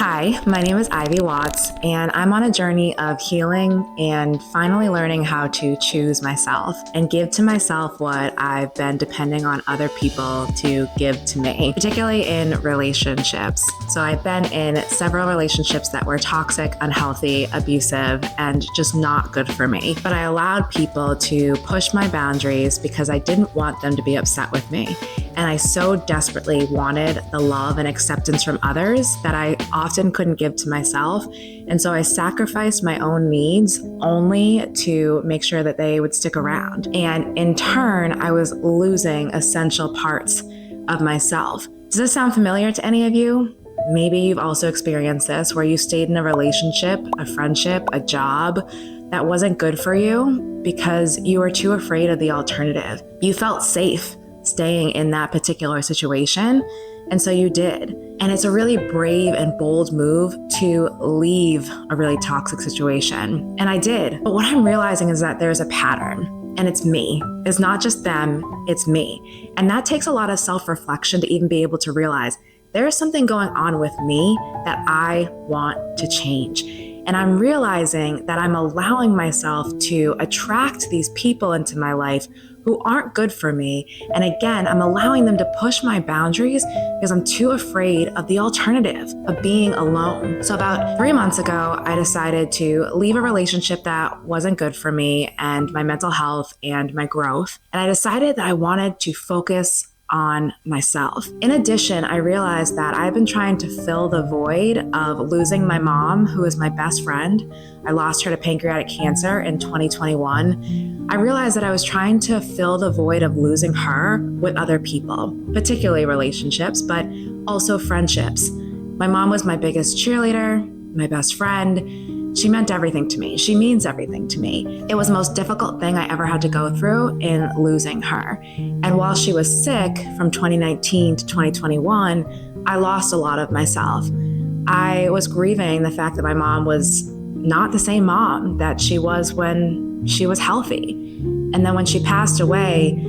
Hi, my name is Ivy Watts, and I'm on a journey of healing and finally learning how to choose myself and give to myself what I've been depending on other people to give to me, particularly in relationships. So I've been in several relationships that were toxic, unhealthy, abusive, and just not good for me. But I allowed people to push my boundaries because I didn't want them to be upset with me. And I so desperately wanted the love and acceptance from others that I often couldn't give to myself. And so I sacrificed my own needs only to make sure that they would stick around. And in turn, I was losing essential parts of myself. Does this sound familiar to any of you? Maybe you've also experienced this where you stayed in a relationship, a friendship, a job that wasn't good for you because you were too afraid of the alternative. You felt safe staying in that particular situation. And so you did. And it's a really brave and bold move to leave a really toxic situation. And I did. But what I'm realizing is that there's a pattern, and it's me. It's not just them, it's me. And that takes a lot of self-reflection to even be able to realize there's something going on with me that I want to change. And I'm realizing that I'm allowing myself to attract these people into my life who aren't good for me. And again, I'm allowing them to push my boundaries because I'm too afraid of the alternative of being alone. So about 3 months ago, I decided to leave a relationship that wasn't good for me and my mental health and my growth. And I decided that I wanted to focus on myself. In addition, I realized that I've been trying to fill the void of losing my mom, who is my best friend. I lost her to pancreatic cancer in 2021. I realized that I was trying to fill the void of losing her with other people, particularly relationships, but also friendships. My mom was my biggest cheerleader, my best friend. She meant everything to me. She means everything to me. It was the most difficult thing I ever had to go through in losing her. And while she was sick from 2019 to 2021, I lost a lot of myself. I was grieving the fact that my mom was not the same mom that she was when she was healthy. And then when she passed away,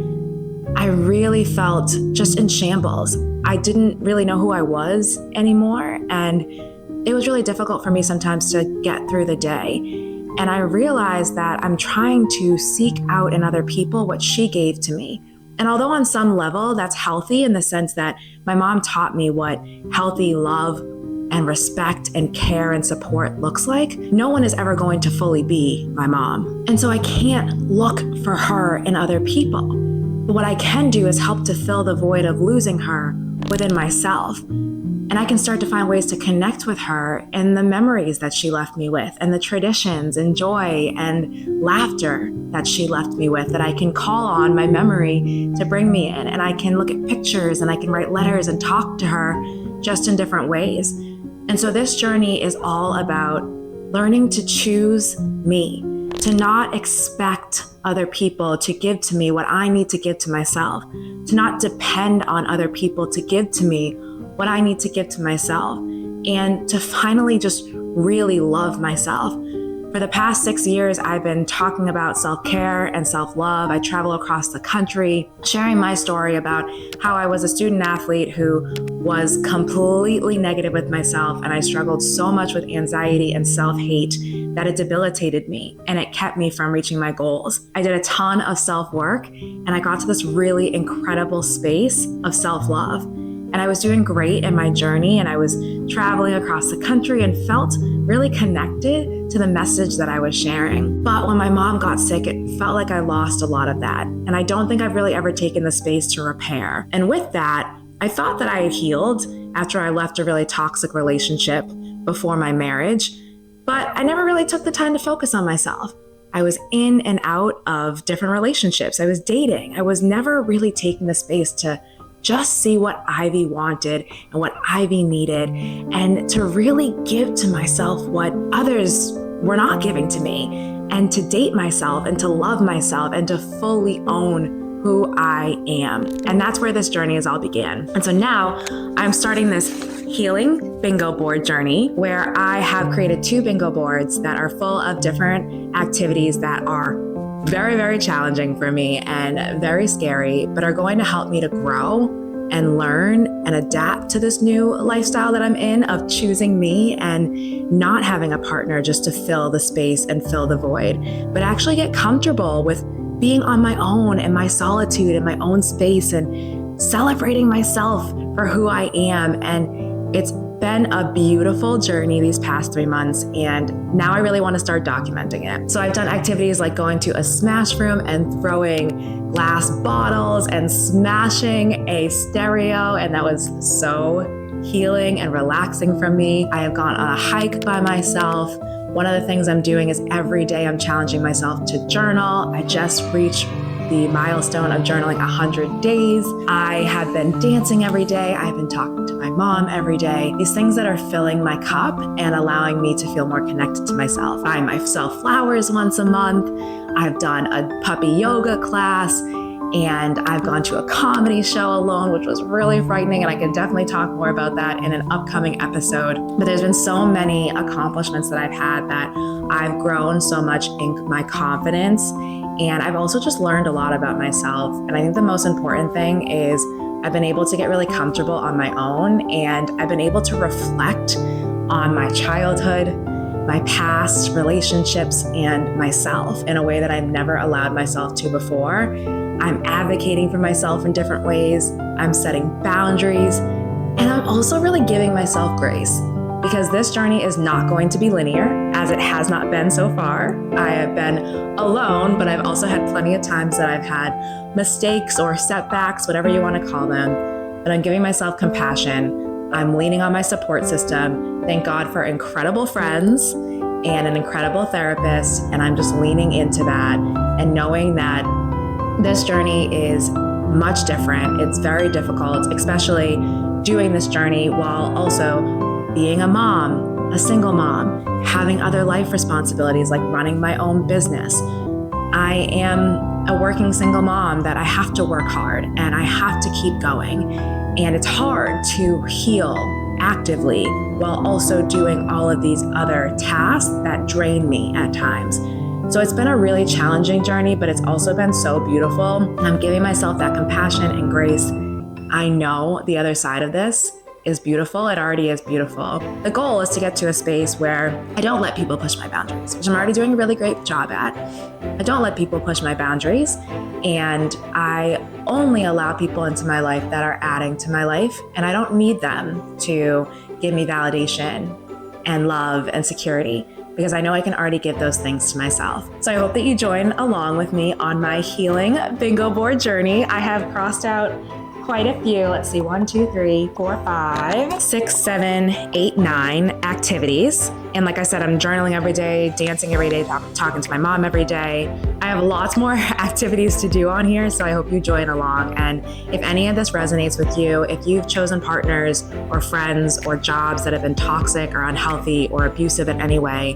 I really felt just in shambles. I didn't really know who I was anymore. And it was really difficult for me sometimes to get through the day. And I realized that I'm trying to seek out in other people what she gave to me. And although on some level that's healthy in the sense that my mom taught me what healthy love and respect and care and support looks like, no one is ever going to fully be my mom. And so I can't look for her in other people. But what I can do is help to fill the void of losing her within myself. And I can start to find ways to connect with her and the memories that she left me with and the traditions and joy and laughter that she left me with that I can call on my memory to bring me in. And I can look at pictures and I can write letters and talk to her just in different ways. And so this journey is all about learning to choose me, to not expect other people to give to me what I need to give to myself, to not depend on other people to give to me what I need to give to myself, and to finally just really love myself. For the past 6 years, I've been talking about self-care and self-love. I travel across the country, sharing my story about how I was a student athlete who was completely negative with myself, and I struggled so much with anxiety and self-hate that it debilitated me, and it kept me from reaching my goals. I did a ton of self-work, and I got to this really incredible space of self-love. And I was doing great in my journey, and I was traveling across the country and felt really connected to the message that I was sharing. But when my mom got sick, it felt like I lost a lot of that. And I don't think I've really ever taken the space to repair. And with that, I thought that I had healed after I left a really toxic relationship before my marriage, but I never really took the time to focus on myself. I was in and out of different relationships. I was dating. I was never really taking the space to just see what Ivy wanted and what Ivy needed, and to really give to myself what others were not giving to me, and to date myself and to love myself and to fully own who I am. And that's where this journey has all began. And so now I'm starting this healing bingo board journey where I have created 2 bingo boards that are full of different activities that are very, very challenging for me and very scary, but are going to help me to grow and learn and adapt to this new lifestyle that I'm in of choosing me and not having a partner just to fill the space and fill the void, but actually get comfortable with being on my own in my solitude in my own space and celebrating myself for who I am. And it's been a beautiful journey these past 3 months, and now I really want to start documenting it. So I've done activities like going to a smash room and throwing glass bottles and smashing a stereo, and that was so healing and relaxing for me. I have gone on a hike by myself. One of the things I'm doing is every day I'm challenging myself to journal. I just reached the milestone of journaling 100 days. I have been dancing every day. I've been talking to my mom every day. These things that are filling my cup and allowing me to feel more connected to myself. I buy myself flowers once a month. I've done a puppy yoga class, and I've gone to a comedy show alone, which was really frightening, and I can definitely talk more about that in an upcoming episode. But there's been so many accomplishments that I've had that I've grown so much in my confidence. And I've also just learned a lot about myself. And I think the most important thing is I've been able to get really comfortable on my own, and I've been able to reflect on my childhood, my past relationships, and myself in a way that I've never allowed myself to before. I'm advocating for myself in different ways. I'm setting boundaries, and I'm also really giving myself grace, because this journey is not going to be linear, as it has not been so far. I have been alone, but I've also had plenty of times that I've had mistakes or setbacks, whatever you want to call them. But I'm giving myself compassion. I'm leaning on my support system. Thank God for incredible friends and an incredible therapist. And I'm just leaning into that and knowing that this journey is much different. It's very difficult, especially doing this journey while also being a mom, a single mom, having other life responsibilities like running my own business. I am a working single mom that I have to work hard and I have to keep going. And it's hard to heal actively while also doing all of these other tasks that drain me at times. So it's been a really challenging journey, but it's also been so beautiful. And I'm giving myself that compassion and grace. I know the other side of this is beautiful. It already is beautiful. The goal is to get to a space where I don't let people push my boundaries, which I'm already doing a really great job at. I don't let people push my boundaries, and I only allow people into my life that are adding to my life, and I don't need them to give me validation and love and security, because I know I can already give those things to myself. So I hope that you join along with me on my healing bingo board journey. I have crossed out quite a few. Let's see, 1, 2, 3, 4, 5, 6, 7, 8, 9 activities. And like I said, I'm journaling every day, dancing every day, talking to my mom every day. I have lots more activities to do on here, so I hope you join along. And if any of this resonates with you, if you've chosen partners or friends or jobs that have been toxic or unhealthy or abusive in any way,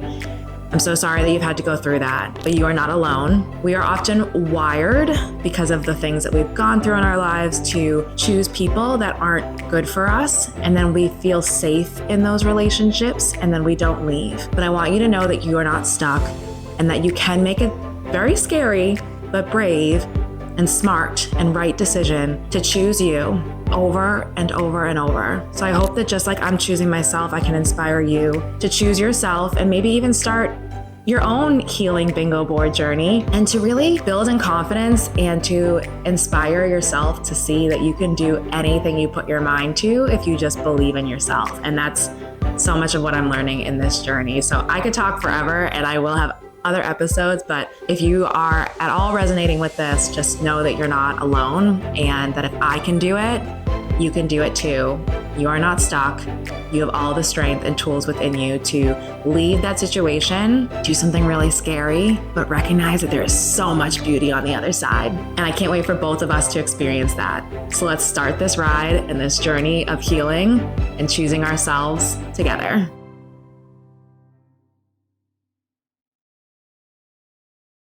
I'm so sorry that you've had to go through that, but you are not alone. We are often wired because of the things that we've gone through in our lives to choose people that aren't good for us, and then we feel safe in those relationships, and then we don't leave. But I want you to know that you are not stuck, and that you can make a very scary but brave and smart and right decision to choose you over and over and over. So I hope that just like I'm choosing myself, I can inspire you to choose yourself and maybe even start your own healing bingo board journey, and to really build in confidence and to inspire yourself to see that you can do anything you put your mind to if you just believe in yourself. And that's so much of what I'm learning in this journey. So I could talk forever, and I will have other episodes, but if you are at all resonating with this, just know that you're not alone, and that if I can do it, you can do it too. You are not stuck. You have all the strength and tools within you to leave that situation, do something really scary, but recognize that there is so much beauty on the other side. And I can't wait for both of us to experience that. So let's start this ride and this journey of healing and choosing ourselves together.